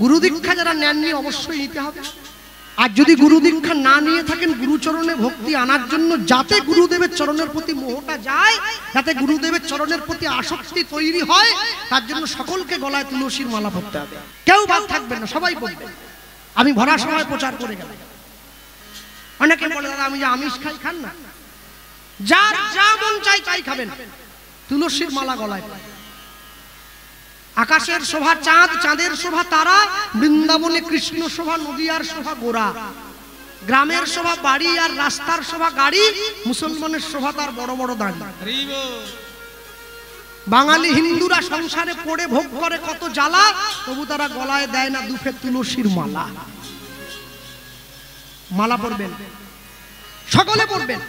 গুরু দীক্ষা যারা নেননি অবশ্যই নিতে হবে। আর যদি গুরু দীক্ষা না নিয়ে থাকেন, গুরুচরণে ভক্তি আনার জন্য, যাতে গুরুদেবের চরণের প্রতি মোহটা যায়, যাতে গুরুদেবের চরণের প্রতি আসক্তি তৈরি হয়, তার জন্য সকলকে গলায় তুলসীর মালা পরতে হবে। কেউ বাদ থাকবেন না, সবাই পরবে। আমি ভরা সময় প্রচার করে গেলাম। অনেকে বলে দাদা আমি যে আমিষ খাই, খান না, যার যা মন চাই তাই খাবেন, তুলসীর মালা গলায়। আকাশের শোভা চাঁদ, চাঁদের শোভা তারা, বৃন্দাবনে কৃষ্ণ শোভা, নদিয়ার শোভা গোরা, গ্রামের শোভা বাড়ি আর রাস্তার শোভা গাড়ি, মুসলমানের শোভা তার বড় বড় দাড়ি। বাঙালি হিন্দুরা সংসারে পড়ে ভোগ করে কত জ্বালা, তবু তারা গলায় দেয় না দুফে তুলসীর মালা। মালা পরবেন, সকলে পরবেন।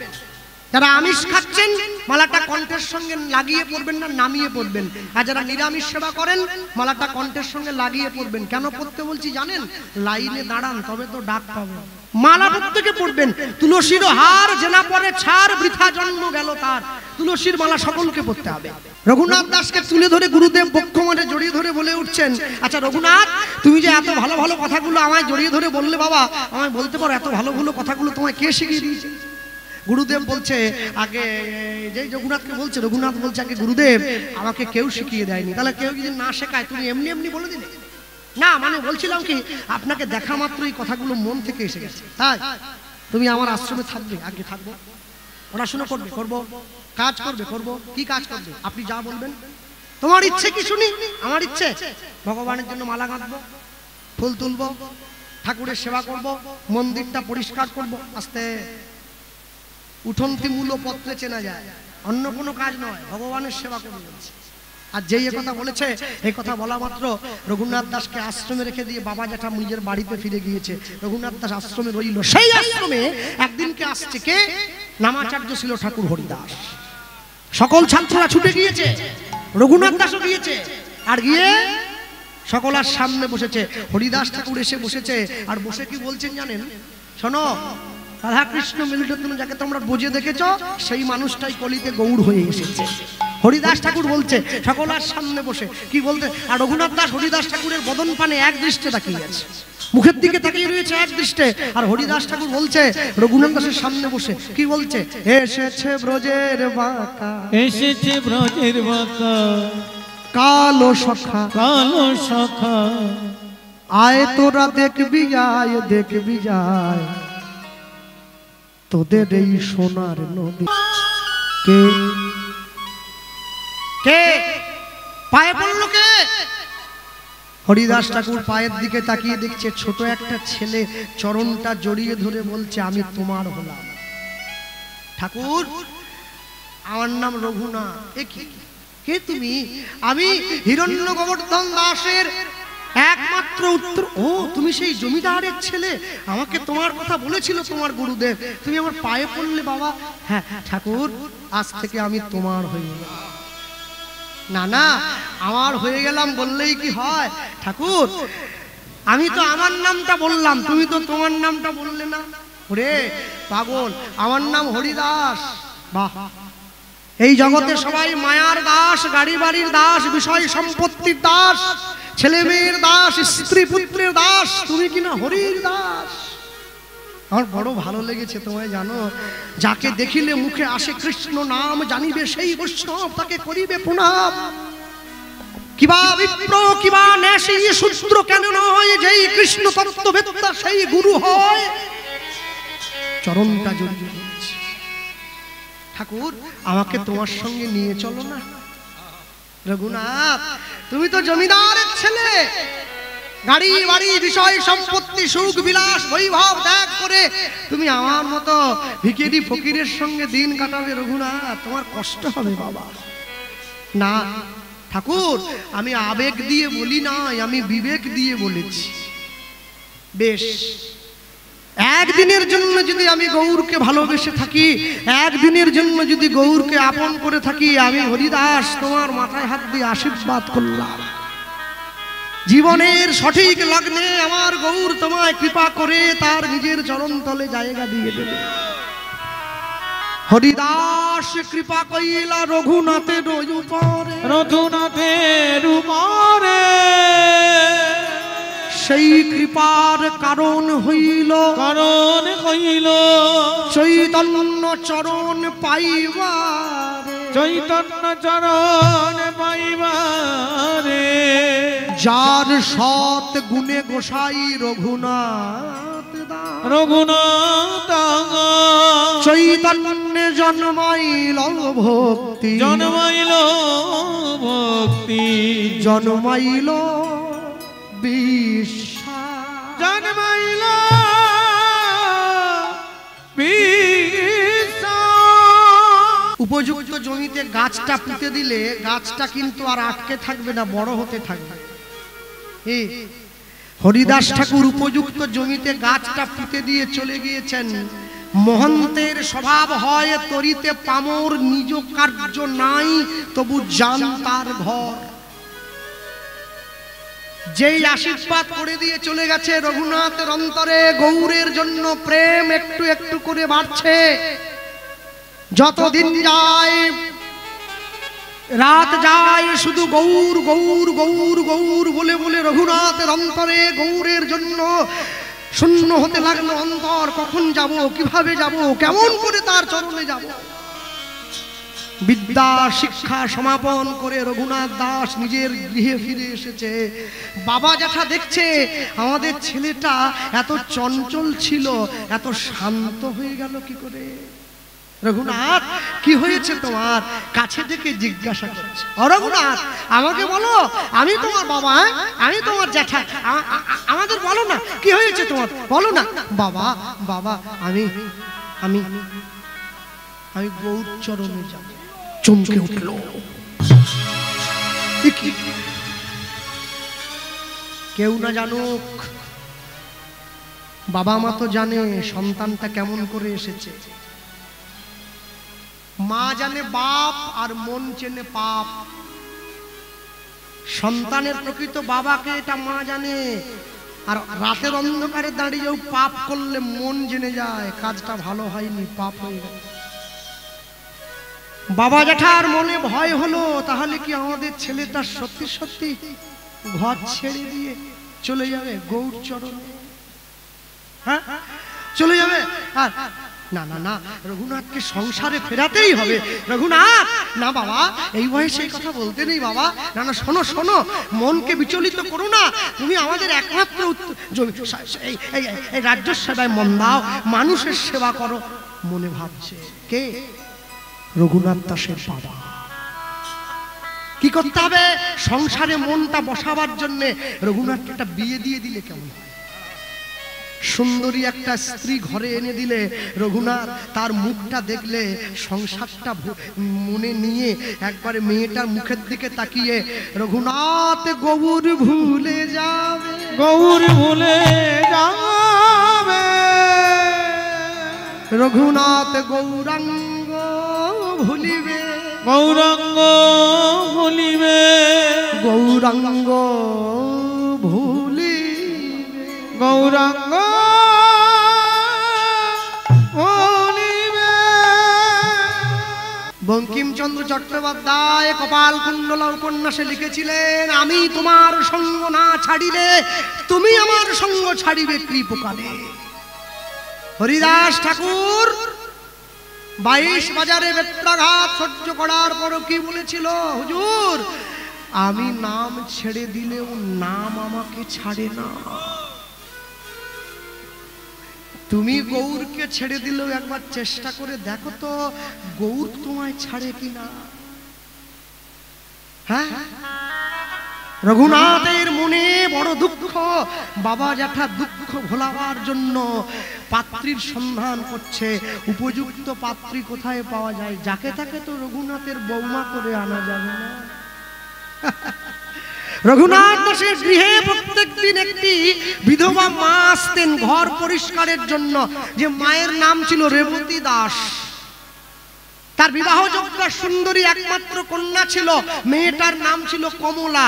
যারা আমিষ খাচ্ছেন মালাটা কণ্ঠের সঙ্গে লাগিয়ে পড়বেন না, নামিয়ে পড়বেন। আর যারা নিরামিষ সেবা করেন মালাটা কণ্ঠের সঙ্গে লাগিয়ে পড়বেন। কেন পড়তে বলছি জানেন? লাইনে দাঁড়ান, তবে তো ডাক পাবেন। মালা প্রত্যেকে পড়বেন। তুলসীর হার জেনা পরে ছাড়, বৃথা জন্ম গেল তার। তুলসীর মালা সকলকে পড়তে হবে। রঘুনাথ দাসকে তুলে ধরে গুরুদেব বক্ষ মাঠে জড়িয়ে ধরে বলে উঠছেন, আচ্ছা রঘুনাথ, তুমি যে এত ভালো ভালো কথাগুলো আমায় জড়িয়ে ধরে বললে, বাবা আমায় বলতে পারো এত ভালো ভালো কথাগুলো তোমায় কে শিখিয়ে দিয়েছে? গুরুদেব বলছে, আগে যে রঘুনাথকে বলছে, রঘুনাথ বলছে আগে গুরুদেব আমাকে কেউ শিখিয়ে দেয়নি। তাহলে কেউ যদি না শেখায় তুমি এমনি এমনি বলে দিলে? না, মানে বলছিলাম কি, আপনাকে দেখা মাত্র এই কথাগুলো মন থেকে এসে গেছে, তাই তুমি আমার আশ্রমে থাকবে। আগে থাকবো, পড়াশোনা করবে, করবো, কাজ করবে, করবো। কি কাজ করবে আপনি যা বলবেন। তোমার ইচ্ছে কি শুনি? আমার ইচ্ছে ভগবানের জন্য মালা গাঁথবো, ফুল তুলবো, ঠাকুরের সেবা করব, মন্দিরটা পরিষ্কার করব। আস্তে উঠন্তি মূল পত্রে চেনা যায়, অন্য কোনো কাজ নয়, ভগবানের সেবা করবে বলছে। আর যেই কথা বলেছে, এই কথা বলা মাত্র রঘুনাথ দাসকে আশ্রমে রেখে দিয়ে বাবা জ্যাঠা নিজের বাড়িতে ফিরে গিয়েছে। রঘুনাথ দাস আশ্রমে রইল। সেই আশ্রমে একদিনকে আসছে কে? নামাচার্য ছিল ঠাকুর হরিদাস। সকল ছাত্ররা ছুটে গিয়েছে, রঘুনাথ দাসও গিয়েছে। আর গিয়ে সকলের সামনে বসেছে। হরিদাস ঠাকুর এসে বসেছে। আর বসে কি বলছেন জানেন? শোনো, রাধা কৃষ্ণ মিলিত যাকে তোমরা বুঝে দেখেছো, সেই মানুষটাই কলিতে গৌর হয়ে এসেছে। হরিদাস ঠাকুর বলছে সকলের সামনে বসে কি বলতে। আর রঘুনাথ দাস হরিদাস ঠাকুরের বদন পানে এক দৃষ্টে তাকিয়ে আছে, মুখের দিকে তাকিয়ে রয়েছে এক দৃষ্টে। আর হরিদাস ঠাকুর বলছে রঘুনাথ দাসের সামনে বসে কি বলছে? এসেছে ব্রজের বাঁকা, এসেছে ব্রজের বাঁকা, কালো সখা, কালো সখা, আয় তোরা দেখবি যায়, দেখবি যায় তোদের এই সোনার নদী। কে কে পায়ে পড়লো? কে? হরিদাস ঠাকুর পায়ের দিকে তাকিয়ে দেখছে ছোট একটা ছেলে চরণটা জড়িয়ে ধরে বলছে আমি তোমার হলাম। ঠাকুর আমার নাম রঘুনাথ। এ কি? কে তুমি? আমি হিরণ্য গোবর্ধন দাসের একমাত্র উত্তর। ও তুমি সেই জমিদারের ছেলে, আমাকে তোমার কথা বলেছিল তোমার গুরুদেব, তুমি আমার পায়ে পড়লে বাবা। হ্যাঁ ঠাকুর, আজ থেকে আমি তোমার হয়ে গেলাম। না না, আমার হয়ে গেলাম বললেই কি হয় ঠাকুর? আমি তো আমার নামটা বললাম, তুমি তো তোমার নামটা বললে না। ওরে পাগল, আমার নাম হরিদাস। বাহ, এই জগতে সবাই মায়ার দাস, গাড়ি বাড়ির দাস, বিষয় সম্পত্তির দাস, ছেলে মেয়ের দাস, স্ত্রী পুত্রের দাস, তুমি কিনা হরির দাস। আমার বড় ভালো লেগেছে তোমায় জানো। যাকে দেখিলে মুখে আসে কৃষ্ণ নাম, জানিবে সেই বৈষ্ণব তাকে করিবে প্রণাম। কিবা বিপ্র কিবা নেশী শূদ্র কেন নয়, যেই কৃষ্ণ তত্ত্ববেত্তা সেই গুরু হয়। চরণটা জড়িয়ে ধরেছে। ঠাকুর আমাকে তোমার সঙ্গে নিয়ে চলো না। রঘুনাথ তুমি তো জমিদারের ছেলে, গাড়ি বাড়ি বিষয় সম্পত্তি সুখ বিলাস বৈভব ত্যাগ করে তুমি আমার মতো ভিখিরি ফকিরের সঙ্গে দিন কাটাবে। রঘুনাথ তোমার কষ্ট হবে বাবা। না ঠাকুর, আমি আবেগ দিয়ে বলি নাই, আমি বিবেক দিয়ে বলেছি। বেশ, একদিনের জন্য যদি আমি গৌরকে ভালোবেসে থাকি, একদিনের জন্য যদি গৌরকে আপন করে থাকি, আমি হরিদাস তোমার মাথায় হাত দিয়ে আশীর্বাদ করলাম। জীবনের সঠিক লগ্নে আমার গৌর তোমায় কৃপা করে তার নিজের চরণ তলে জায়গা দিয়ে দেবে। হরিদাস কৃপা কইলা রঘুনাথের উপরে, রঘুনাথের উপরে সেই কৃপার কারণ হইল চৈতন্য চরণ পাইবারে, চৈতন্য চরণ পাইবারে। যার সৎ গুণে গোসাই রঘুনাথ দাস, রঘুনাথ চৈতন্যে জন্মাইল ভক্তি, জন্মাইল ভক্তি, জন্মাইল বিশ্বাস, জন্মাইল উপযুক্ত জমিতে গাছটা পুঁতে দিলে গাছটা কিন্তু আর আটকে থাকবে না, বড় হতে থাকবে। হরিদাস ঠাকুর উপযুক্ত জমিতে গাছটা পুঁতে দিয়ে চলে গিয়েছেন। মহন্তের স্বভাব হয় তরিতে পামর, নিজ কার্য নাই তবু জান তার ঘর। যেই আশীর্বাদ করে দিয়ে চলে গেছে, রঘুনাথের অন্তরে গৌরের জন্য প্রেম একটু একটু করে বাড়ছে। যতদিন যায়, রাত যায়, শুধু গৌর গৌর গৌর গৌর বলে বলে রঘুনাথের অন্তরে গৌরের জন্য শূন্য হতে লাগলো অন্তর। কখন যাব, কিভাবে যাব, কেমন করে তার চরণে যাব। বিদ্যা শিক্ষা সমাপন করে রঘুনাথ দাস নিজের গৃহে ফিরে এসেছে। বাবা জ্যাঠা দেখছে আমাদের ছেলেটা এত চঞ্চল ছিল, এত শান্ত হয়ে গেল কি করে। রঘুনাথ, কি হয়েছে তোমার? কাছে থেকে জিজ্ঞাসা করছে। ও রঘুনাথ, আমাকে বলো, আমি তোমার বাবা, আমি তোমার জ্যাঠা, আমাদের বলো না কি হয়েছে তোমার, বলো না। বাবা বাবা আমি আমি আমি গৌর চরণে যাব। চমকে উঠল। কেউ না জানুক, বাবা মা তো জানে সন্তানটা কেমন করে এসেছে। মা জানে বাপ, আর মন চেনে পাপ। সন্তানের প্রকৃত বাবাকে এটা মা জানে। আর রাতের অন্ধকারে দাঁড়িয়েও পাপ করলে মন জেনে যায় কাজটা ভালো হয়নি, পাপ হয়ে গেল। বাবা জ্যাঠার মনে ভয় হলো, তাহলে কি আমাদের ছেলেটা সত্যি সত্যি ঘর ছেড়ে দিয়ে চলে যাবে গৌর চরণে? হ্যাঁ, চলে যাবে। আর না না না, রঘুনাথকে সংসারে ফেরাতেই হবে। রঘুনাথ, না বাবা, এই বয়সে এই কথা বলতে নেই বাবা। না না, শোনো শোনো, মনকে বিচলিত করো না। তুমি আমাদের একমাত্র এই রাজ্য সেবায় মন দাও, মানুষের সেবা করো। মনে ভাবছে কে? রঘুনাথ দাসের বাবা। কি করতে হবে? সংসারে মনটা বসাবার জন্য রঘুনাথকে একটা বিয়ে দিয়ে দিলে কেমন হয়? সুন্দরী একটা স্ত্রী ঘরে এনে দিলে রঘুনাথ তার মুখটা দেখলে সংসারটা মনে নিয়ে একবারে মেয়েটার মুখের দিকে তাকিয়ে রঘুনাথ গৌর ভুলে যাবে, গৌর ভুলে যাবে, রঘুনাথ গৌরাঙ্গ ভুলিবে, গৌরাঙ্গ ভুলিবে, গৌরাঙ্গ ভুলিবে, গৌরাঙ্গ বঙ্কিমচন্দ্র চট্টোপাধ্যায় কপালকুণ্ডলা উপন্যাসে লিখেছিলেন, আমি তোমার সঙ্গ না ছাড়িলে তুমি আমার সঙ্গ ছাড়িবে কৃপকালে। হরিদাস ঠাকুর 22 বাজারে বেত্রাঘাত সহ্য করার পরও কি বলেছিল? হুজুর, আমি নাম ছেড়ে দিলেও নাম আমাকে ছাড়ে না। তুমি গৌরকে ছেড়ে দিলেও একবার চেষ্টা করে দেখো তো গৌর তোমায় ছাড়ে কিনা। হ্যাঁ, রঘুনাথের মনে বড় দুঃখ। বাবা জ্যাঠা দুঃখ ভোলাবার জন্য পাত্রীর সন্ধান করছে। উপযুক্ত পাত্রী কোথায় পাওয়া যায়? যাকে তাকে তো রঘুনাথের বৌমা করে আনা যাবে না। রঘুনাথ দাসের গৃহে প্রত্যেকদিন একটি বিধবা মা আসতেন ঘর পরিষ্কারের জন্য, যে মায়ের নাম ছিল রেবতী দাস। তার বিবাহযোগ্য সুন্দরী একমাত্র কন্যা ছিল, মেয়েটার নাম ছিল কমলা।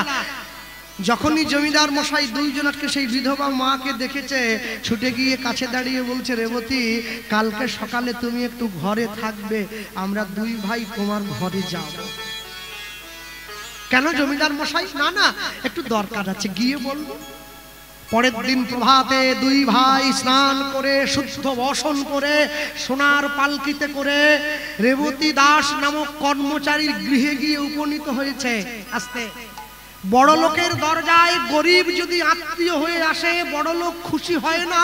যখনই জমিদার মশাই দুইজনকে সেই বিধবা মাকে দেখেছে, ছুটে গিয়ে কাছে দাঁড়িয়ে বলছে, রেবতী, কালকে সকালে তুমি একটু ঘরে থাকবে, আমরা দুই ভাই তোমার ঘরে যাব। কেন জমিদার মশাই? না না, একটু দরকার আছে, গিয়ে বলবো। পরের দিন প্রভাতে দুই ভাই স্নান করে শুদ্ধ বসন করে সোনার পালকিতে করে রেবতী দাস নামক কর্মচারীর গৃহে গিয়ে উপনীত হয়েছে। আস্তে বড় লোকের দরজায় গরিব যদি আত্মীয় হয়ে আসে বড় লোক খুশি হয় না,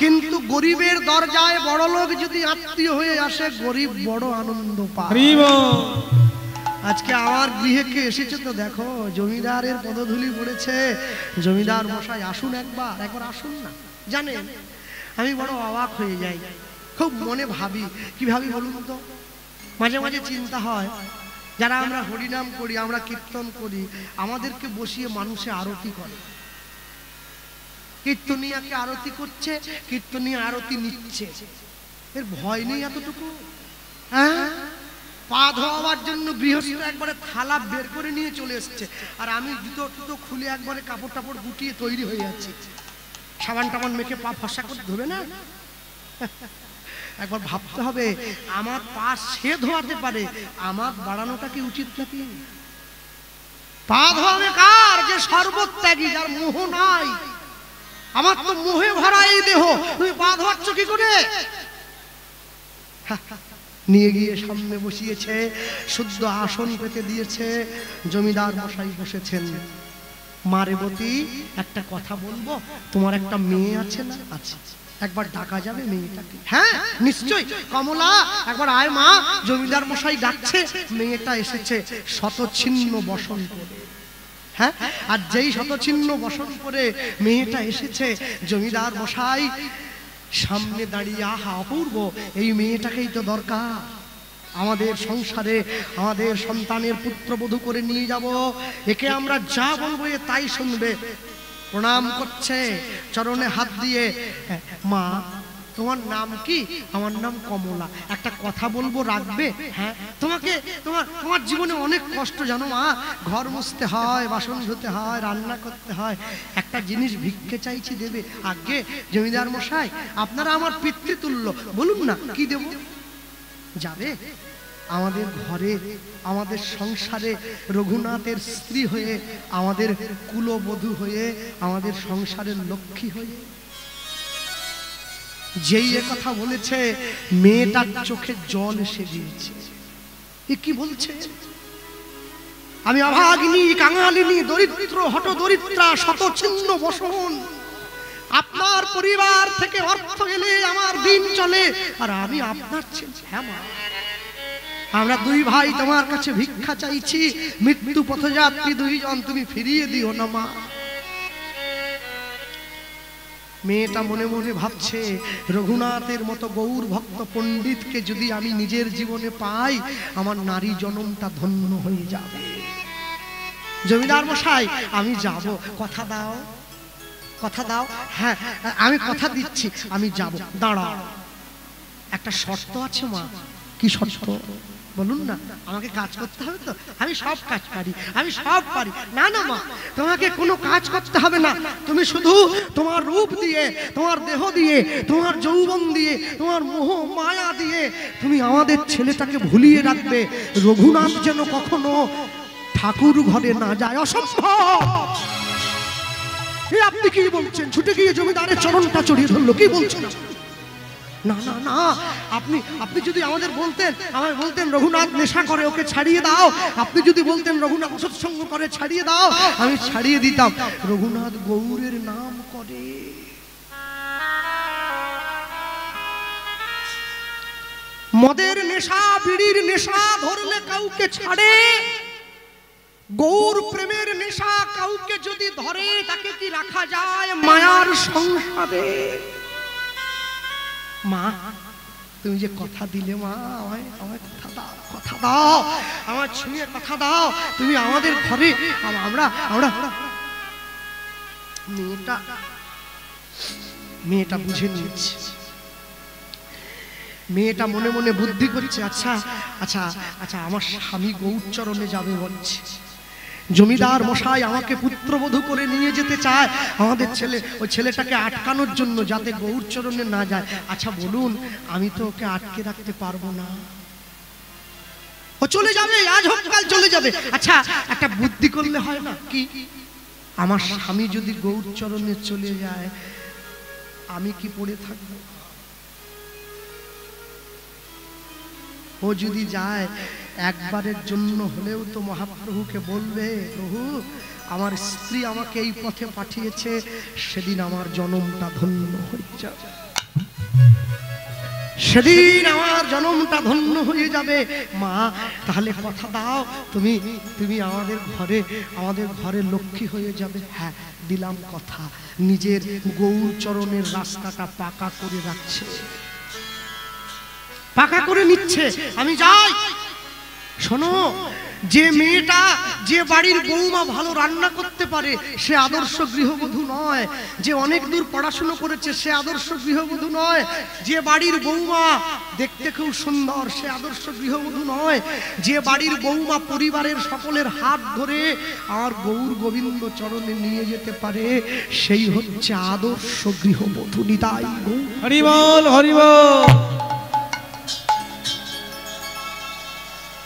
কিন্তু গরিবের দরজায় বড় লোক যদি আত্মীয় হয়ে আসে গরিব বড় আনন্দ পায়। আজকে আমার গৃহে কে এসেছে তো দেখো, জমিদারের পদধূলি পড়েছে। জমিদার মশাই আসুন, একবার আসুন না। জানেন আমি বড় অবাক হয়ে যাই, খুব মনে ভাবি। কি ভাবি বলুন তো? মাঝে মাঝে চিন্তা হয়, যারা আমরা হরিনাম করি, আমরা কীর্তন করি, আমাদেরকে বসিয়ে মানুষে আরতি করে। কীর্তনিয়াকে আরতি করছে, কীর্তনিয়া আরতি নিচ্ছে, এর ভয় নেই এতটুকু? হ্যাঁ, পা ধোয়াবার জন্য গৃহস্থ একবারে থালা বের করে নিয়ে চলে এসছে, আর আমি জুতো টুতো খুলে একবারে কাপড় টাপড় গুটিয়ে তৈরি হয়ে যাচ্ছি। সাবান টাবান মেখে পা ফসা করে ধোবে না? একবার ভাবতে হবে, আমার পা সে ধোয়াতে পারে, আমার বাড়ানোটা কি উচিত নাকি? পা ধোয়াবে কার? যে সর্বত্যাগী, যার মোহ নাই। আমার তো মোহে ভরা এই দেহ, তুমি পা ধোয়াচ্ছ কি করে? নিয়ে গিয়ে সামনে বসিয়েছে, শুদ্ধ আসন পেতে দিয়েছে। জমিদার মশাই বসেছেন। মা রেবতী, একটা কথা বলবো, তোমার একটা মেয়ে আছে না? আছে। একবার ডাকা যাবে মেয়েটাকে? হ্যাঁ নিশ্চয়ই। কমলা, একবার আয় মা। জমিদার মশাই ডাকছে। মেয়েটা এসেছে শতচ্ছিন্ন বসন করে। হ্যাঁ, আর যেই শতচ্ছিন্ন বসন করে মেয়েটা এসেছে, জমিদার মশাই সামনে দাঁড়িয়ে, আহা অপূর্ব, এই মেয়েটাকেই তো দরকার আমাদের সংসারে, আমাদের সন্তানের পুত্রবধূ করে নিয়ে যাব। একে আমরা যা বলবো এ তাই শুনবে। প্রণাম করছে, চরণে হাত দিয়ে। মা, তোমার নাম কি? আমার নাম কমলা। একটা কথা বলবো, রাখবে? হ্যাঁ। তোমার জীবনে অনেক কষ্ট জানো মা, ঘর মুছতে হয়, বাসন ধুতে হয়, রান্না করতে হয়। একটা জিনিস ভিক্ষে চাইছি, দেবে? আগে জমিদার মশাই, আপনারা আমার পিতৃতুল্য, বলুন না কি দেব? যাবে আমাদের ঘরে, আমাদের সংসারে রঘুনাথের স্ত্রী হয়ে, আমাদের কুলবধূ হয়ে, আমাদের সংসারের লক্ষ্মী হয়ে। যেই এ কথা বলেছে, মেয়েটার চোখে জল এসে গিয়েছে। এ কি বলছে? আমি অভাগিনী, কাঙালিনী, দরিদ্র, হতদরিদ্রা, শতচ্ছিন্ন বসন, আপনার পরিবার থেকে অর্থ এলে আমার দিন চলে, আর আমি আপনার ছেলে। হ্যাঁ মা, আমরা দুই ভাই তোমার কাছে ভিক্ষা চাইছি, মৃত্যু পথযাত্রী দুইজন, তুমি ফিরিয়ে দিও না মা। মেয়েটা মনে মনে ভাবছে, রঘুনাথের মতো গৌর ভক্ত পণ্ডিতকে যদি আমি নিজের জীবনে পাই, আমার নারী জনমটা ধন্য হয়ে যাবে। জমিদার মশাই, আমি যাব, কথা দাও, কথা দাও। হ্যাঁ, আমি কথা দিচ্ছি, আমি যাব। দাঁড়াও, একটা শর্ত আছে মা। কি শর্ত বলুন না? আমাকে কাজ করতে হবে তো? আমি সব কাজ পারি, আমি সব পারি। না না মা, তোমাকে কোনো কাজ করতে হবে না। তুমি শুধু তোমার রূপ দিয়ে, তোমার দেহ দিয়ে, তোমার যৌবন দিয়ে, তোমার মোহ মায়া দিয়ে তুমি আমাদের ছেলেটাকে ভুলিয়ে রাখবে। রঘুনাথ যেন কখনো ঠাকুর ঘরে না যায়। অসম্ভব! আপনি কি বলছেন? ছুটে গিয়ে জমিদারের চরণটা জড়িয়ে ধরলো। কি বলছেন? না না না, আপনি যদি আমাদের বলতেন, আমায় বলতেন রঘুনাথ নেশা করে, ওকে ছাড়িয়ে দাও। আপনি যদি বলতেন রঘুনাথ সৎসঙ্গ করে, ছাড়িয়ে দাও, আমি ছাড়িয়ে দিতাম। রঘুনাথ গৌরের নাম করে। মদের নেশা, বিড়ির নেশা ধরলে কাউকে ছাড়ে। গৌর প্রেমের নেশা কাউকে যদি ধরে, তাকে কি রাখা যায় মায়ার সংসারে? মা, তুমি যে কথা দিলে মা, আমায় কথা দাও, কথা দাও, আমার ছুঁয়ে কথা দাও। তুমি আমাদের ঘরে, আমরা মেয়েটা বুঝে নিয়েছে। মেয়েটা মনে মনে বুদ্ধি করছে, আচ্ছা আচ্ছা আচ্ছা, আমার স্বামী গৌরচরণে যাবে বলছে। জমিদার মশাই আমাকে পুত্রবধূ করে নিয়ে যেতে চায় আমাদের ছেলে, ওই ছেলেটাকে আটকানোর জন্য, যাতে গৌরচরণে না যায়। আচ্ছা বলুন, আমি তো ওকে আটকে রাখতে পারবো না, ও চলে যাবে, আজ হোক কাল চলে যাবে। আচ্ছা একটা বুদ্ধি করলে হয় না? কি? আমার স্বামী যদি গৌর চরণে চলে যায় আমি কি পড়ে থাকবো? ও যদি যায় একবারের জন্য হলেও তো মহাপ্রভুকে বলবে, প্রভু আমার স্ত্রী আমাকে এই পথে পাঠিয়েছে, সেদিন আমার জনমটা ধন্য হয়ে যাবে, সেদিন আমার জনমটা ধন্য হয়ে যাবে। মা তাহলে কথা দাও, তুমি তুমি আমাদের ঘরে লক্ষ্মী হয়ে যাবে। হ্যাঁ দিলাম কথা। নিজের গৌর চরণের রাস্তাটা পাকা করে রাখছে, পাকা করে নিচ্ছে। আমি যাই। শোনো, যে মেয়েটা, যে বাড়ির বৌমা ভালো রান্না করতে পারে সে আদর্শ গৃহবধূ নয়। যে অনেক দূর পড়াশোনা করেছে সে আদর্শ গৃহবধূ নয়। যে বাড়ির বৌমা দেখতে খুব সুন্দর সে আদর্শ গৃহবধূ নয়। যে বাড়ির বৌমা পরিবারের সকলের হাত ধরে আর গৌর গোবিন্দ চরণে নিয়ে যেতে পারে সেই হচ্ছে আদর্শ গৃহবধূ। নিতাই গৌর হরি বল, হরি বল।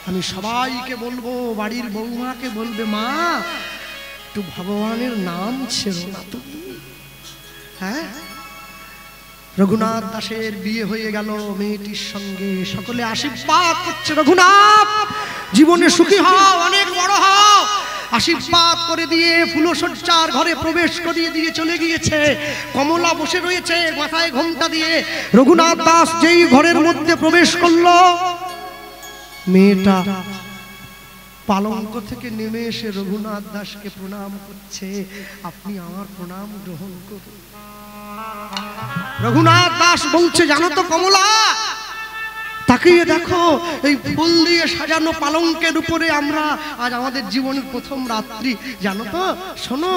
আমি সবাইকে বলবো, বাড়ির বৌমাকে বলবে, মা একটু ভগবানের নাম ছেড়ো না তুমি। হ্যাঁ, রঘুনাথ দাসের বিয়ে হয়ে গেল মেয়েটির সঙ্গে। সকলে আশীর্বাদ করছে, রঘুনাথ জীবনে সুখী হও, অনেক বড় হও। আশীর্বাদ করে দিয়ে ফুলসজ্জার ঘরে প্রবেশ করিয়ে দিয়ে চলে গিয়েছে। কমলা বসে রয়েছে মাথায় ঘোমটা দিয়ে। রঘুনাথ দাস যেই ঘরের মধ্যে প্রবেশ করলো, মেয়েটা পালঙ্ক থেকে নেমে এসে রঘুনাথ দাসকে প্রণাম করছে। আপনি আমার প্রণাম গ্রহণ করুন। রঘুনাথ দাস বলছে, জানো তো কমলা, তাকিয়ে দেখো এই ফুল দিয়ে সাজানো পালঙ্কের উপরে আমরা আজ আমাদের জীবনের প্রথম রাত্রি। জানো তো, শোনো,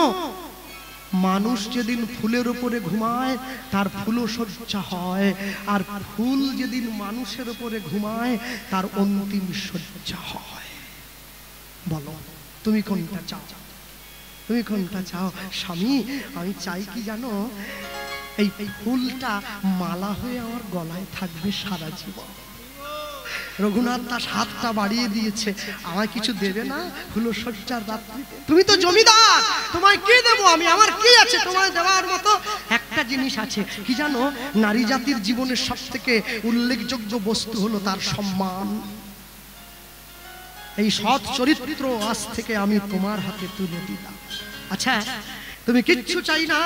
মানুষ যেদিন ফুলের উপরে ঘুমায় তার ফুলসজ্জা হয়, আর ফুল যেদিন মানুষের উপরে ঘুমায় তার অন্তিম সজ্জা হয়। বলো তুমি কোনটা চাও? তুমি কোনটা চাও? স্বামী আমি চাই কি জানো, এই ফুলটা মালা হয়ে আমার গলায় থাকবে সারা জীবন। রঘুনাথ দাস হাতটা বাড়িয়ে দিয়েছে, আমায় কিছু দেবে না ফুলসজ্জার রাত্রিতে? তুমি তো জমিদার, তোমায় কি দেবো আমি? আমার কি আছে তোমায় দেওয়ার মতো? একটা জিনিস আছে, কি জানো, নারী জাতির জীবনের সব থেকে উল্লেখযোগ্য বস্তু হলো তার সম্মান। এই সৎ চরিত্র আজ থেকে আমি তোমার হাতে তুলে দিলাম। আচ্ছা, তুমি কিচ্ছু চাই না,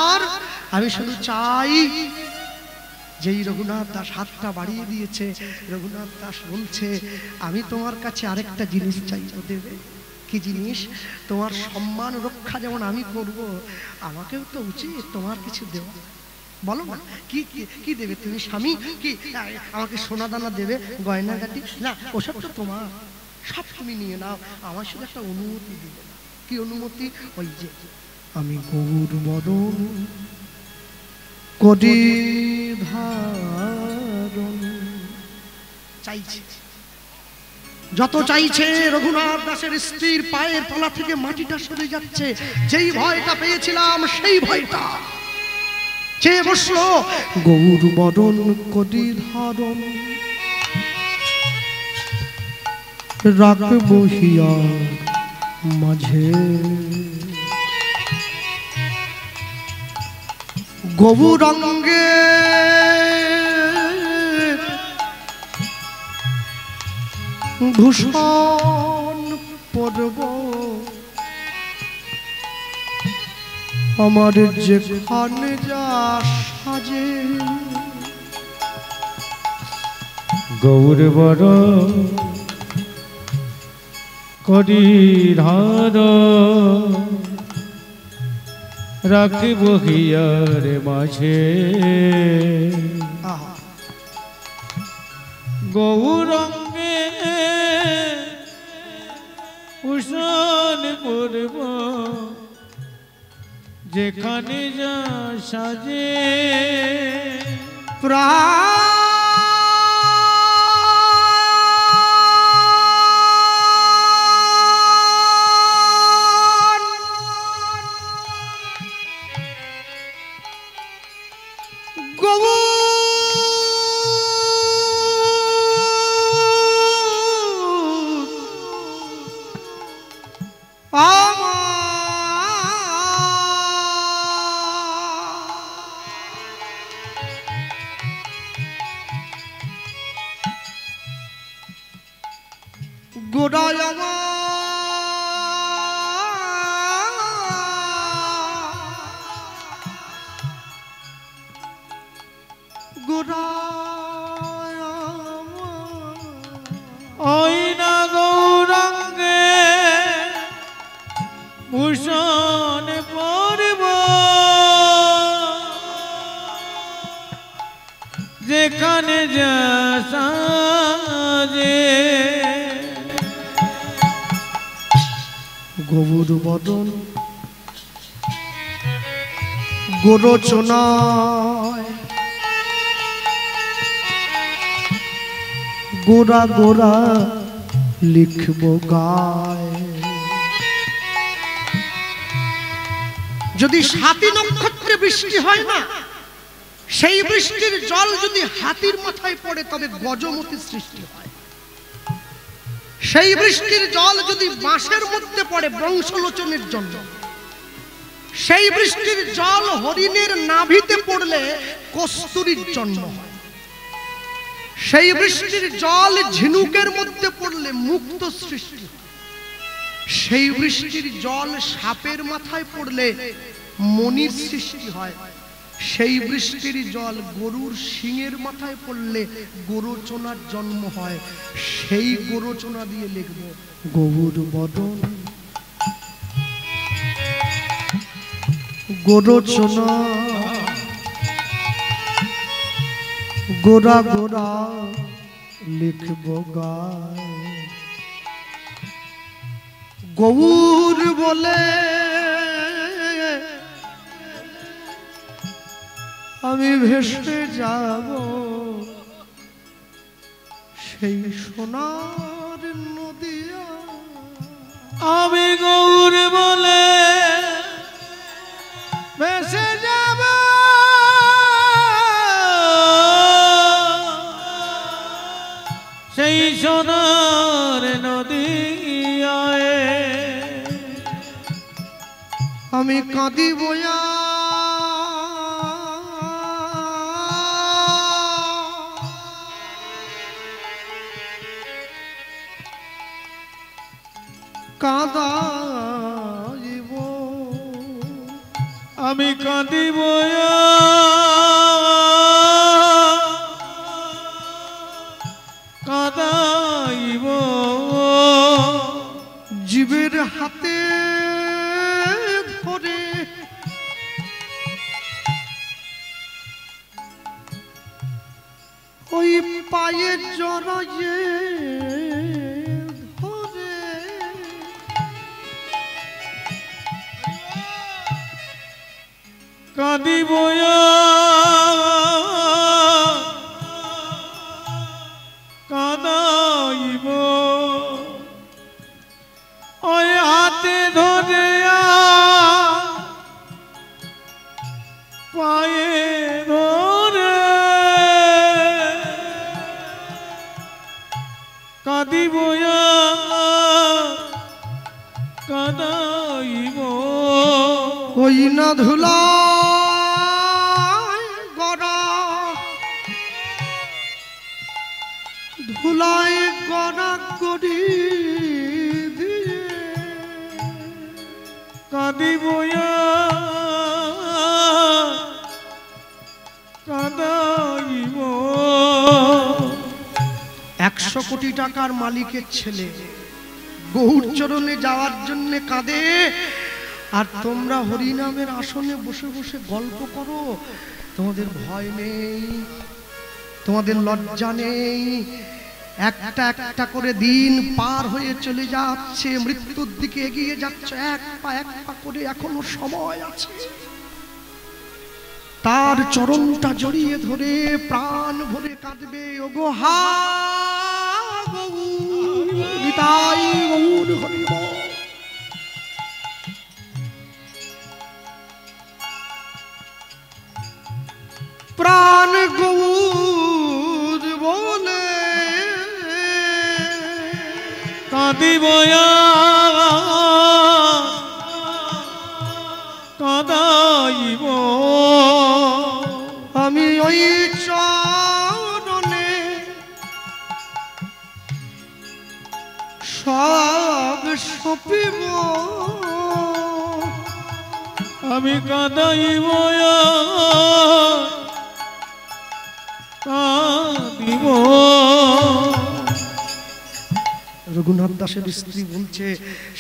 আর আমি শুধু চাই, যেই রঘুনাথ দাস হাতটা বাড়িয়ে দিয়েছে, রঘুনাথ দাস বলছে, আমি তোমার কাছে আরেকটা জিনিস চাইবো, দেবে? কি জিনিস? তোমার সম্মান রক্ষা যেমন আমি করব, আমাকেও তো উচিত তোমার কিছু দেওয়া। বলো না, কি কি দেবে তুমি স্বামী? কি আমাকে সোনা দানা দেবে, গয়নাগাটি? না, ওসব তো তোমার, সব তুমি নিয়ে নাও, আমার শুধু একটা অনুমতি দিবে। কি অনুমতি? ওই যে আমি গৌর বদন করি ধারণ চাইছে। যত চাইছে রঘুনাথ দাসের স্ত্রীর পায়ের তলা থেকে মাটিটা সরে যাচ্ছে। যেই ভয়টা পেয়েছিলাম সেই ভয়টা চেয়ে বসলো, গৌর বদন করি ধারণ রাখবো হিয়া মাঝে, গৌরাঙ্গে ভূষণ পরব, আমার যেখানে যা সাজে। গৌর বড় করি ধারণ রাখিব হিয়ার মাঝে, গৌরঙ্গে ভূষণ পরব, যেখানে যা সাজে। গোড়ায় ওই না গৌরাঙ্গে ভূষণ পরিব যেখানে যা সাজে গৌর বদন গোরচনায় গোরা গোরা লিখব গায়। যদি ৭ নক্ষত্রে বৃষ্টি হয় না, সেই বৃষ্টির জল যদি হাতির মাথায় পড়ে তবে গজমতি সৃষ্টি হয়। সেই বৃষ্টির জল যদি বাঁশের মধ্যে পড়ে বংশলোচনের জন্য, সেই বৃষ্টির জল হরিণের নাভিতে পড়লে কস্তুরীর জন্ম হয়। সেই বৃষ্টির জল ঝিনুকের মধ্যে পড়লে মুক্ত সৃষ্টি হয়। সেই বৃষ্টির জল সাপের মাথায় পড়লে মণির সৃষ্টি হয়। সেই বৃষ্টির জল গরুর শিঙের মাথায় পড়লে গোরচনার জন্ম হয়। সেই গোরচনা দিয়ে লিখব গৌর বদন গোরচনা গোরা গোরা লিখব গায়। গৌর বলে আমি ভেসে যাব সেই সোনার নদিয়া। আমি গৌর বলে ভেসে যাব সেই সোনার নদিয়ায়। আমি কাঁদি বয়া কাঁদাইব, আমি কাঁদিব কাঁদাইব জীবের হাতে ধরে ওই পায়ে জড়ায়ে ধরে কাঁদিব কাঁদাইব ওই হাতে ধরে পায়ে ধরে কাঁদিব কাঁদাইব ওই না ধুলা গড়া ধুলায় গড়া গড়ি দিয়ে কাঁদিব কাঁদাইব। 100 কোটি টাকার মালিকের ছেলে গৌর চরণে যাওয়ার জন্য কাঁদে, আর তোমরা হরিনামের আসনে বসে বসে গল্প করো। তোমাদের ভয় নেই, তোমাদের লজ্জা নেই। একটা একটা করে দিন পার হয়ে চলে যাচ্ছে, মৃত্যুর দিকে এগিয়ে যাচ্ছে এক পা করে। এখনো সময় আছে। তার চরণটা জড়িয়ে ধরে প্রাণ ভরে কাঁদবে, ওগো হা গৌর নিতাই গৌর হরি বল। প্রাণ গৌর বলে কাঁদিব কাঁদাইব আমি ওই চরণে সব কপিব আমি কাঁদাইব কাঁদিব। রঘুনাথ দাসের স্ত্রী বলছে,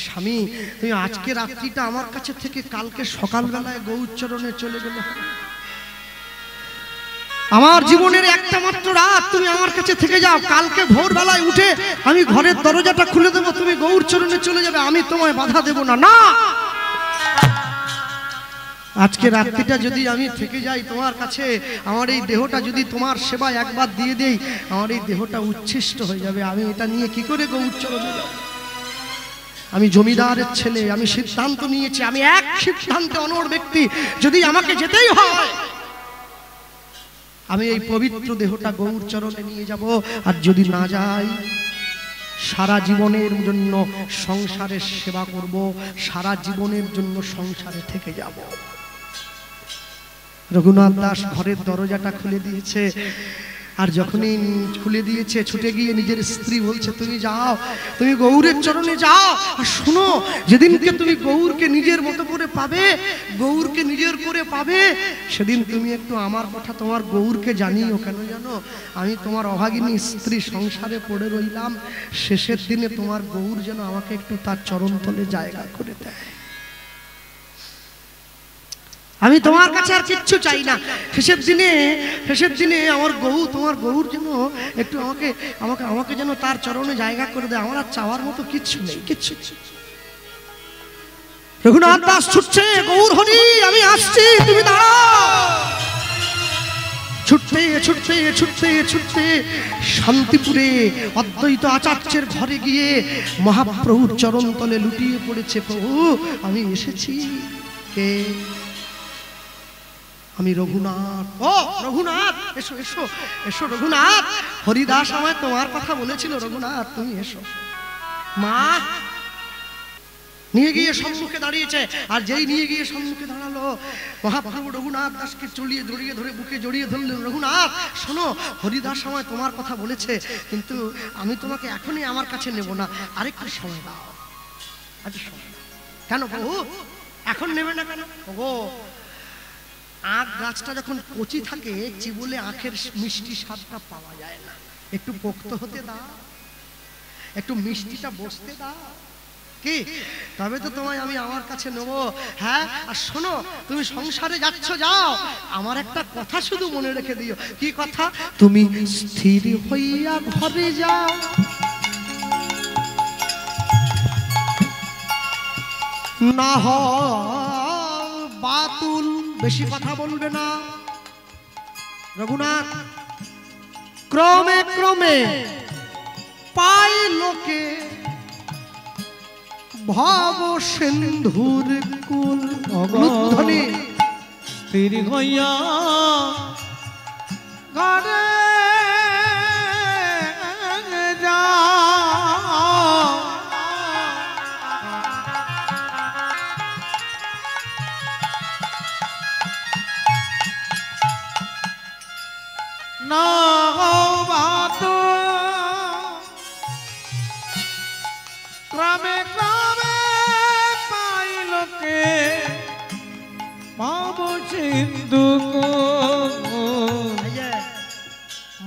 স্বামী তুমি আজকে রাত্রিটা আমার কাছে থেকে কালকে সকালবেলায় গৌরচরণে চলে গেলে হবে। আমার জীবনের একটা মাত্র রাত তুমি আমার কাছে থেকে যাও, কালকে ভোরবেলায় উঠে আমি ঘরের দরজাটা খুলে দেবো, তুমি গৌরচরণে চলে যাবে, আমি তোমায় বাধা দেব না। না, আজকে রাত্রিটা যদি আমি থেকে যাই তোমার কাছে, আমার এই দেহটা যদি তোমার সেবায় একবার দিয়ে দেই, আমার এই দেহটা উচ্ছিষ্ট হয়ে যাবে। আমি এটা নিয়ে কি করে গৌরচরণে যাব? আমি জমিদারের ছেলে, আমি সিদ্ধান্ত নিয়েছি, আমি এক সিদ্ধান্তে অনড় ব্যক্তি। যদি আমাকে যেতেই হয়, আমি এই পবিত্র দেহটা গৌরচরণে নিয়ে যাব। আর যদি না যাই, সারা জীবনের জন্য সংসারের সেবা করব, সারা জীবনের জন্য সংসারে থেকে যাব। রঘুনাথ দাস ঘরের দরজাটা খুলে দিয়েছে, আর যখনই খুলে দিয়েছে ছুটে গিয়ে নিজের স্ত্রী বলছে, তুমি যাও, তুমি গৌরের চরণে যাও। আর শোনো, যেদিনকে তুমি গৌরকে নিজের মতো করে পাবে, গৌরকে নিজের করে পাবে, সেদিন তুমি একটু আমার কথা তোমার গৌরকে জানিও। কেন জানো? আমি তোমার অভাগিনী স্ত্রী, সংসারে পড়ে রইলাম, শেষের দিনে তোমার গৌর যেন আমাকে একটু তার চরণতলে জায়গা করে দেয়। আমি তোমার কাছে আর কিচ্ছু চাই না। শেষের দিনে আমার গৌর, তোমার গৌর যেন একটু আমাকে আমাকে আমাকে যেন তার চরণে জায়গা করে দেয়। আমার আর চাওয়ার মতো কিচ্ছু নেই, কিচ্ছু। রঘুনাথ দাস ছুটছে, গৌর হরি আমি আসছি, তুমি দাঁড়াও। ছুটতে ছুটতে ছুটতে ছুটতে শান্তিপুরে অদ্বৈত আচার্যের ঘরে গিয়ে মহাপ্রভুর চরণতলে লুটিয়ে পড়েছে। প্রভু, আমি এসেছি। কে? আমি রঘুনাথ। ও রঘুনাথ, এসো এসো এসো রঘুনাথ, হরিদাস আমায় তোমার কথা বলেছিল, রঘুনাথ তুমি এসো। মা নিয়ে গিয়ে সম্মুখে দাঁড়িয়েছে, আর যেই নিয়ে গিয়ে সম্মুখে দাঁড়ালো, মহাপ্রভু রঘুনাথ দাসকে জড়িয়ে ধরে বুকে জড়িয়ে ধরলেন। রঘুনাথ শোনো, হরিদাস আমায় তোমার কথা বলেছে, কিন্তু আমি তোমাকে এখনই আমার কাছে নেব না, আরেকটু সময় দাও, আরেকটু সময় দাও। কেন প্রভু এখন নেবে না কেন? ওগো, আখ গাছটা যখন কচি থাকে, চিবুলে আখের মিষ্টি স্বাদটা পাওয়া যায় না, একটু পোক্ত হতে দাও, একটু মিষ্টিটা বসতে দাও, কি তবে তো তোমায় আমি আমার কাছে নেব। হ্যাঁ, আর শোনো, তুমি সংসারে যাচ্ছ, যাও, আমার একটা কথা শুধু মনে রেখে দিও। কি কথা? তুমি স্থির হইয়া ঘরে যাও, না হয় বাতুল, বেশি কথা বলবে না। রঘুনাথ ক্রমে ক্রমে পাই লোকে ভাব সিন্ধুর কুল। ধ্বনি স্থির হইয়া ঘরে যাও, না বাতো ক্রমে ক্রমে পাইলকে পাব সিন্ধু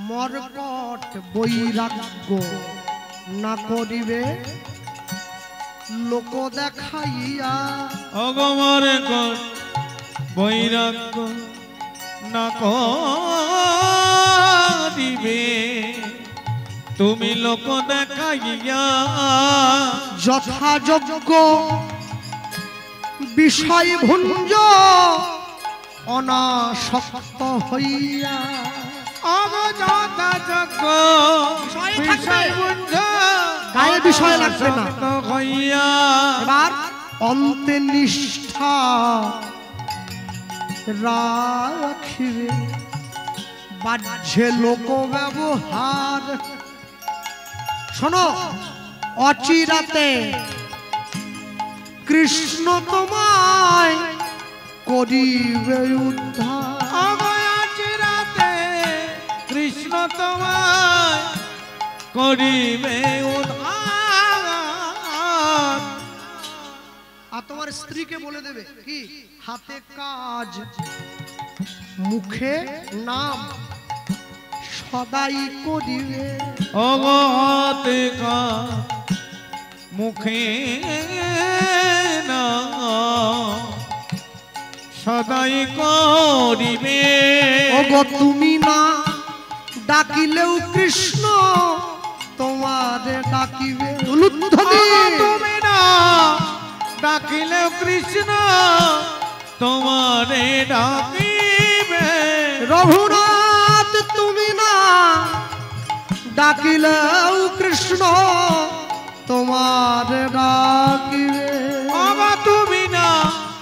মরকট বৈরাগ্য না করিবে লোক দেখাইয়া। অগমর কর বৈরাগ্য না করিবে তুমি লোক দেখাইয়া। যথাযোগ্য বিষয় ভুঞ্জ অনাসক্ত হইয়া। যথাযোগ্য বিষয় ভুঞ্জ গায়ে বিষয় লাগবে না হইয়া। এবার অন্তে নিষ্ঠা রাখিবে বাহ্যে লোক ব্যবহার। শোনো, অচিরাতে কৃষ্ণ তোমায় করিবে উদ্ধার। অচিরাতে কৃষ্ণ তোমায় করিবে উদ্ধার। স্ত্রীকে বলে দেবে কি হাতে কাজ মুখে নাম সদাই করিবে। অগতে কাজ মুখে না সদাই করিবে। ওগো তুমি না ডাকিলেও কৃষ্ণ তোমারে ডাকিবে। তুমি না ডাকিলে কৃষ্ণ তোমারে ডাকিবে। রঘুনাথ তুমি না ডাকিলেও কৃষ্ণ তোমারে ডাকিবে। বাবা তুমি না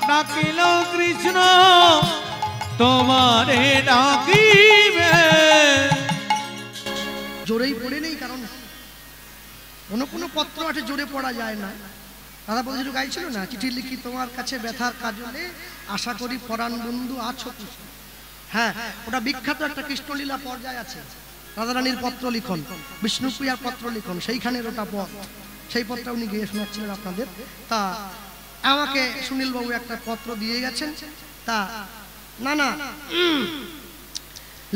ডাকিলে কৃষ্ণ তোমারে ডাকিবে। জোরেই পড়ে নেই, কারণ কোনো পত্র আছে জোরে পড়া যায় না। দাদা বলছিল গাইছিল না, চিঠি লিখি তোমার কাছে ব্যথার কাজলে আশা করি পরাণ বন্ধু আছো খুশি। হ্যাঁ, ওটা বিখ্যাত একটা কৃষ্ণলীলা পর্যায় আছে, রাধারানীর পত্র লিখন, বিষ্ণুপ্রিয়ার পত্র লিখন, সেইখানের ওটা পথ। সেই পত্রটা উনি গিয়ে শোনাচ্ছিলেন আপনাদের। তা আমাকে সুনীলবাবু একটা পত্র দিয়ে গেছেন। তা না না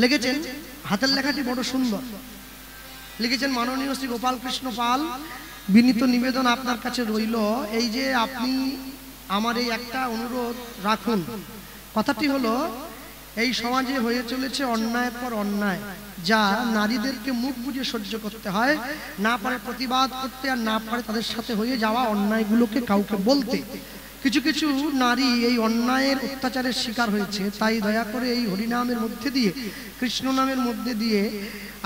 লিখেছেন, হাতের লেখাটি বড় সুন্দর লিখেছেন। মাননীয় শ্রী গোপাল কৃষ্ণ পাল, বিনীত নিবেদন আপনার কাছে রইল, এই যে আপনি আমার এই একটা অনুরোধ রাখুন। কথাটি হলো, এই সমাজে হয়ে চলেছে অন্যায়ের পর অন্যায়, যা নারীদেরকে মুখ বুজে সহ্য করতে হয়, না পারে প্রতিবাদ করতে, আর না পারে তাদের সাথে হয়ে যাওয়া অন্যায়গুলোকে কাউকে বলতে। কিছু কিছু নারী এই অন্যায়ের অত্যাচারের শিকার হয়েছে। তাই দয়া করে এই হরিনামের মধ্যে দিয়ে, কৃষ্ণ নামের মধ্যে দিয়ে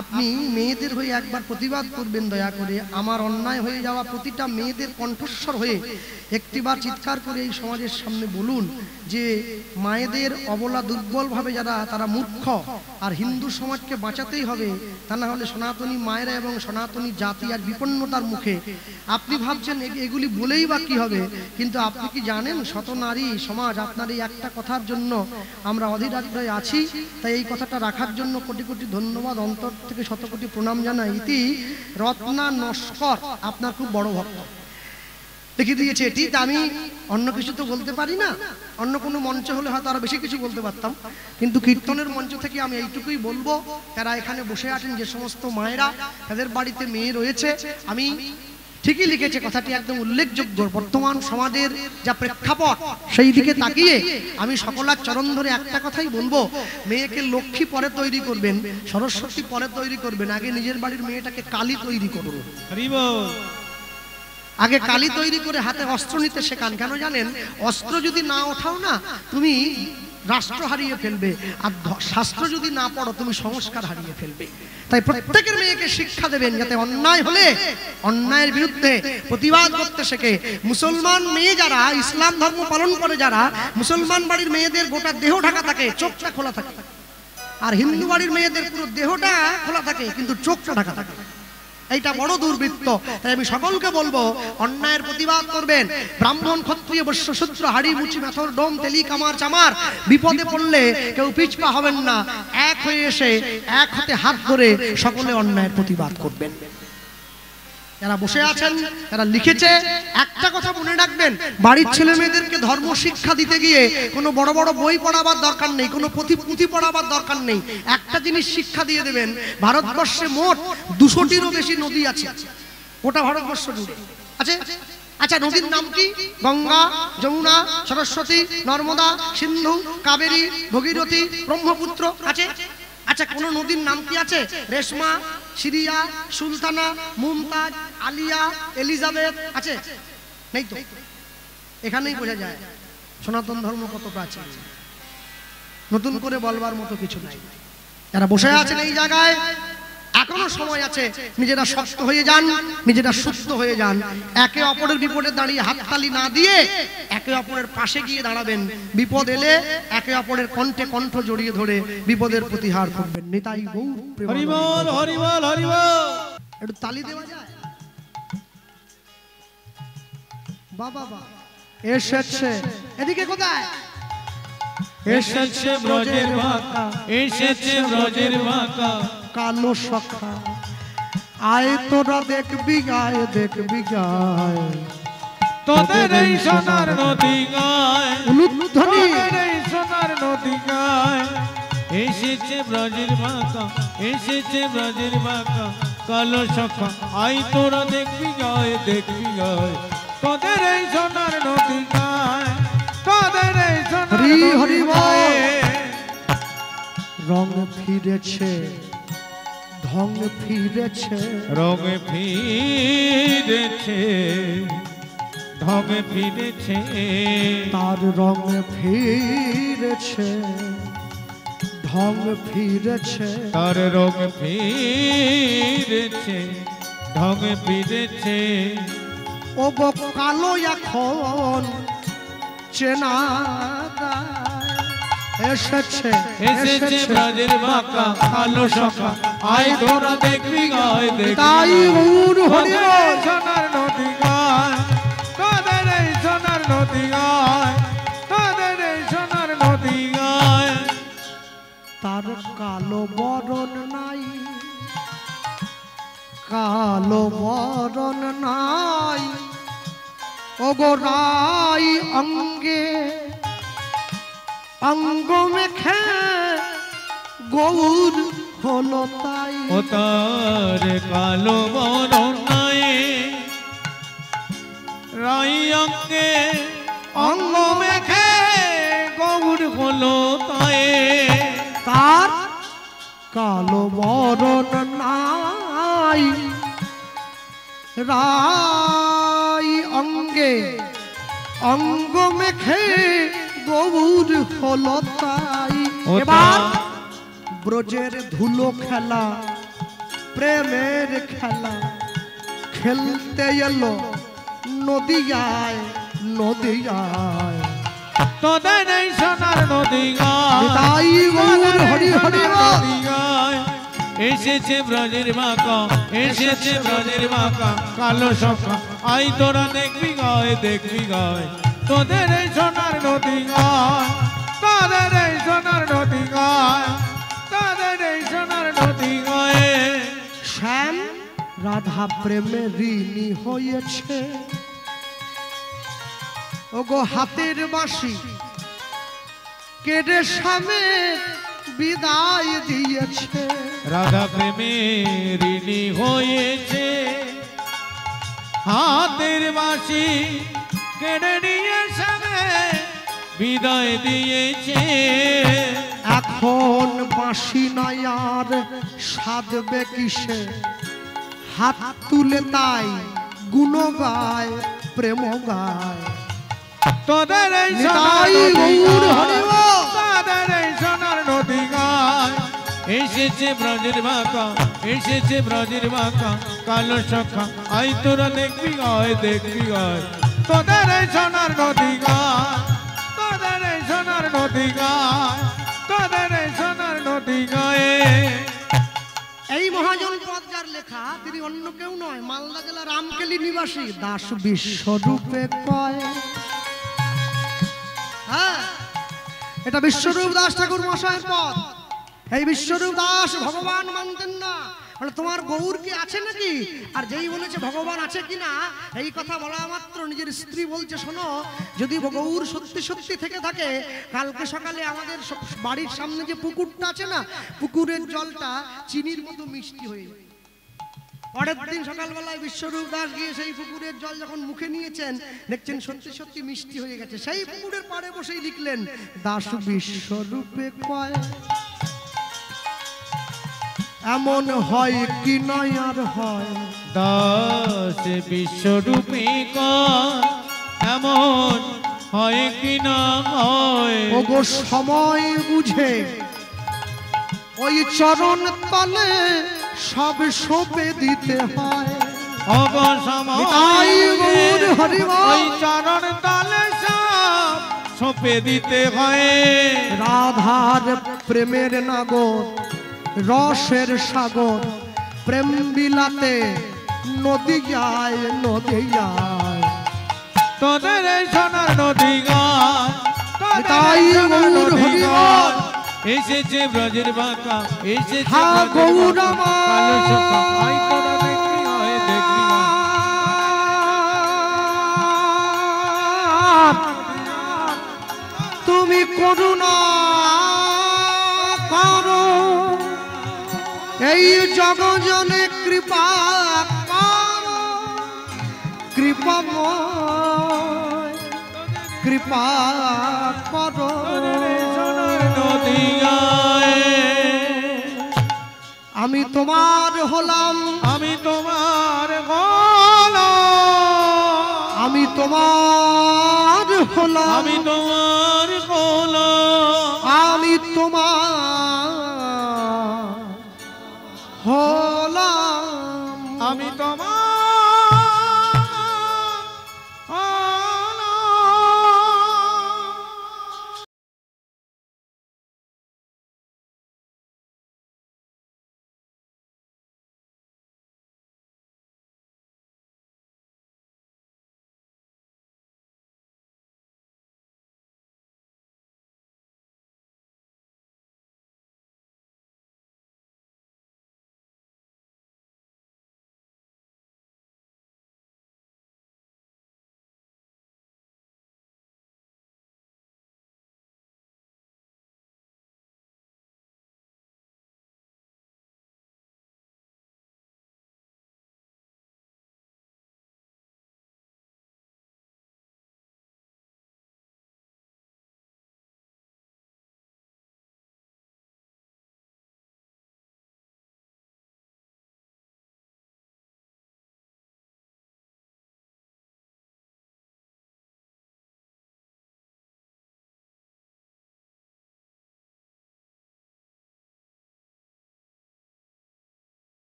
আপনি মেয়েদের হয়ে একবার প্রতিবাদ করবেন। দয়া করে আমার অন্যায় হয়ে যাওয়া প্রতিটা মেয়েদের কণ্ঠস্বর হয়ে একটিবার চিৎকার করে এই সমাজের সামনে বলুন যে মায়েদের অবলা দুর্বলভাবে যারা, তারা মূর্খ, আর হিন্দু সমাজকে বাঁচাতেই হবে, তা না হলে সনাতনী মায়েরা এবং সনাতনী জাতি আর বিপন্নতার মুখে। আপনি ভাবছেন এগুলি বলেই বা কি হবে, কিন্তু আপনি কি জানেন শত নারী সমাজ আপনার এই একটা কথার জন্য আমরা অধীরাগ্রহে আছি। তাই এই কথাটা রাখার জন্য কোটি কোটি ধন্যবাদ, অন্তর থেকে শত কোটি প্রণাম জানাই। ইতি রত্না নস্কর, আপনার খুব বড় ভক্ত, লিখে দিয়েছে এটি। তা আমি অন্য কিছু তো বলতে পারি না, অন্য কোনো মঞ্চ হলে হয়তো আরো বেশি কিছু বলতে পারতাম, কিন্তু কীর্তনের মঞ্চ থেকে আমি এইটুকুই বলবো, তারা এখানে বসে আছেন যে সমস্ত মায়েরা, তাদের বাড়িতে মেয়ে রয়েছে, আমি ঠিকই লিখেছে, কথাটি একদম উল্লেখযোগ্য। বর্তমান সমাজের যা প্রেক্ষাপট সেই দিকে তাকিয়ে আমি সকলার চরণ ধরে একটা কথাই বলবো, মেয়েকে লক্ষ্মী পরে তৈরি করবেন, সরস্বতী পরে তৈরি করবেন, আগে নিজের বাড়ির মেয়েটাকে কালী তৈরি করুন। আগে কালী তৈরি করে হাতে অস্ত্র নিতে শেখান। কেন জানেন, অস্ত্র যদি না ওঠাও না, তুমি রাষ্ট্র হারিয়ে ফেলবে, আর শাস্ত্র যদি না পড়ো তুমি সংস্কার হারিয়ে ফেলবে। তাই প্রত্যেকের মেয়েকে শিক্ষা দেবেন যাতে অন্যায় হলে অন্যায়ের বিরুদ্ধে প্রতিবাদ করতে শেখে। মুসলমান মেয়ে যারা, ইসলাম ধর্ম পালন করে যারা, মুসলমান বাড়ির মেয়েদের গোটা দেহ ঢাকা থাকে, চোখটা খোলা থাকে, আর হিন্দু বাড়ির মেয়েদের পুরো দেহটা খোলা থাকে কিন্তু চোখটা ঢাকা থাকে। এইটা বড় দুর্বৃত্ত। তাই আমি সকলকে বলবো অন্যায়ের প্রতিবাদ করবেন। ব্রাহ্মণ, ক্ষত্রিয়, বৈশ্য, শূদ্র, হাড়ি, মুচি, মেথর, ডোম, তেলি, কামার, চামার, বিপদে পড়লে কেউ পিছপা হবেন না, এক হয়ে এসে এক হাতে হাত ধরে সকলে অন্যায়ের প্রতিবাদ করবেন। যারা বসে আছেন, যারা লিখেছে, একটা কথা মনে রাখবেন, বাড়ির ছেলে মেয়েদেরকে ধর্ম শিক্ষা দিতে গিয়ে কোনো বড় বড় বই পড়াবার দরকার নেই, কোনো পুঁথি পড়াবার দরকার নেই। একটা জিনিস শিক্ষা দিয়ে দেবেন, ভারতবর্ষে মোট 200টিরও বেশি নদী আছে, ওটা ভারতবর্ষ জুড়ে আছে। আচ্ছা, নদীর নাম কি? গঙ্গা, যমুনা, সরস্বতী, নর্মদা, সিন্ধু, কাবেরী, ভগীরথী, ব্রহ্মপুত্র আছে। আচ্ছা, কোন নদীর নাম কি আছে? রেশমা, সিরিয়া, সুলতানা, মুমতাজ, আলিয়া, এলিজাবেথ আছে? নেই তো। এখানেই বোঝা যায় সনাতন ধর্ম কত প্রাচীন। নতুন করে বলবার মতো কিছু নাই। যারা বসে আছেন এই জায়গায়, এখনো সময় আছে, নিজেরা শক্ত হয়ে যান, নিজেরা সুস্থ হয়ে যান। একে অপরের বিপদে দাঁড়িয়ে হাততালি না দিয়ে একে অপরের পাশে গিয়ে দাঁড়াবেন। বিপদ এলে একে অপরের কণ্ঠে কণ্ঠ জড়িয়ে ধরে বিপদের প্রতিহার করবেন। নিতাই গৌর প্রেমানন্দে। হরি বল, হরি বল, হরি বল। একটু তালি দেওয়া যায়? বাবা বাবা এসেছে, এদিকে কোথায় এসেছে ব্রজের বাঁকা, এসেছে ব্রজের বাঁকা কালো সখা, আয় তোরা দেখবি গায়, দেখবি গায়, তোদের এই সোনার নদী গায়, উলুধ্বনি তোদের এই সোনার নদী গায়। এসেছে ব্রজের বাঁকা, এসেছে ব্রজের বাঁকা, কালো সখা আই তোরা দেখবি গায়, দেখবি গায়। তোদের এই সোনার নদী গায়, তোদের এই সোনার হরি নদী হরি বল। গায়। রং ফিরেছে, ঢং ফিরেছে, রঙ ফিরেছে, ঢং ফিরেছে, তার রং ফিরেছে, ঢং ফিরেছে, তার রঙ ফিরেছে, ঢং ফিরেছে। ও গো কালো এখন চেনা যায়। এসেছে এসেছে ব্রজের বাঁকা, কালো সখা আয় তোরা দেখবি গায়, দেখবি তাই গায়। গৌর হরি তোদের বল। এই সোনার নদী গায়, তোদের এই সোনার নদী গায়, তোদের এই সোনার নদী গায়। তার কালো বরণ নাই, কালো বরণ নাই, ও গো রাই অঙ্গে অঙ্গ মেখে গৌর হলো তাই। ও তার কালো বরণ নাই, রাই অঙ্গে অঙ্গ মেখে গৌর হলো তাই। তার কালো বরণ নাই, রাই অঙ্গে অঙ্গ মেখে গৌর হলো তাই। ও এবার তার ব্রজের ধুলো খেলা, প্রেমের খেলা খেলতে এলো নদিয়ায়, নদিয়ায়। তোদের এই সোনার নদী গায়, তাই গৌর হরি হরি বল। নদী গায়। এসেছে ব্রজের বাঁকা, এসেছে ব্রজের বাঁকা, কালো সখা আই তোরা দেখবি গায়, দেখবি গায়। তোদের এই সোনার নদী গায়, তোদের এই সোনার নদী গায়, তোদের এই সোনার নদী গায়ে। শ্যাম রাধা প্রেমে ঋণী হয়েছে, ওগো হাতের বাঁশি কেড়ে স্বামীর বিদায় দিয়েছে। রাধা প্রেমে ঋণী হয়েছে, হাতের বাঁশি কেড়ে নিয়ে সামনে বিদায় দিয়েছে। এখন বাঁশি নাই আর সাধবে কিসে, হাত তুলে তাই গুণ গায়, প্রেম গায়। তোদের এই নিতাই সোনার নদী গৌর গায়, হরি বল। তোদের এই সোনার নদী গায়। এসেছে ব্রজের বাঁকা, এসেছে ব্রজের বাঁকা, কালো সখা আই তোরা দেখবি গায়, দেখবি গায়। তোদের এই সোনার নদী গায়, তোদের এই সোনার নদী গায়, তোদের এই সোনার নদী গায়ে। এই মহাজন পদ যার লেখা, তিনি অন্য কেউ নয়, মালদা জেলা রামকেলি নিবাসী দাস বিশ্বরূপে কয়। হ্যাঁ, এটা বিশ্বরূপ দাস ঠাকুর মশাইয়ের পদ। এই বিশ্বরূপ দাস ভগবান মানতেন না, বলে তোমার গৌর কি আছে নাকি? আর যেই বলেছে ভগবান আছে কিনা, এই কথা বলা মাত্র নিজের স্ত্রী বলছে, শোনো, যদি গৌর সত্যি সত্যি থেকে থাকে, কালকে সকালে আমাদের বাড়ির সামনে যে পুকুরটা আছে না, পুকুরের জলটা চিনির মতো মিষ্টি হয়ে যায়। পরের দিন সকালবেলায় বিশ্বরূপ দাস গিয়ে সেই পুকুরের জল যখন মুখে নিয়েছেন, দেখছেন সত্যি সত্যি মিষ্টি হয়ে গেছে। সেই পুকুরের পাড়ে বসেই লিখলেন, দাস বিশ্বরূপে কয়, এমন হয় কি নয় আর হয়। দাস বিশ্বরূপী কয়, এমন হয় কি না হয়। ওগো সময় বুঝে ওই চরণ তলে সব সঁপে দিতে হয়। অবসময় নিতাই গৌর হরি বল। ওই চরণ তলে সব সঁপে দিতে হয়। রাধার প্রেমের নাগর, রসের সাগর, প্রেম বিলাতে নদী যায়, নদী যায়। তোদের এই সোনার নদী গায়, তোদের তাই এই সোনার গৌর নদী হরি গায়। বল। এসেছে ব্রজের বাঁকা, এসেছে হা ব্রজের গৌর বাঁকা, কালো সখা আই তোরা দেখবি হয়, দেখবি হয়। করুণা করো, এই জগজনে কৃপা করো, কৃপাময় কৃপা করো। আমি তোমার হলাম, আমি তোমার গোলাম, আমি তোমার হলাম, আমি তোমার গোলাম, আমি তোমার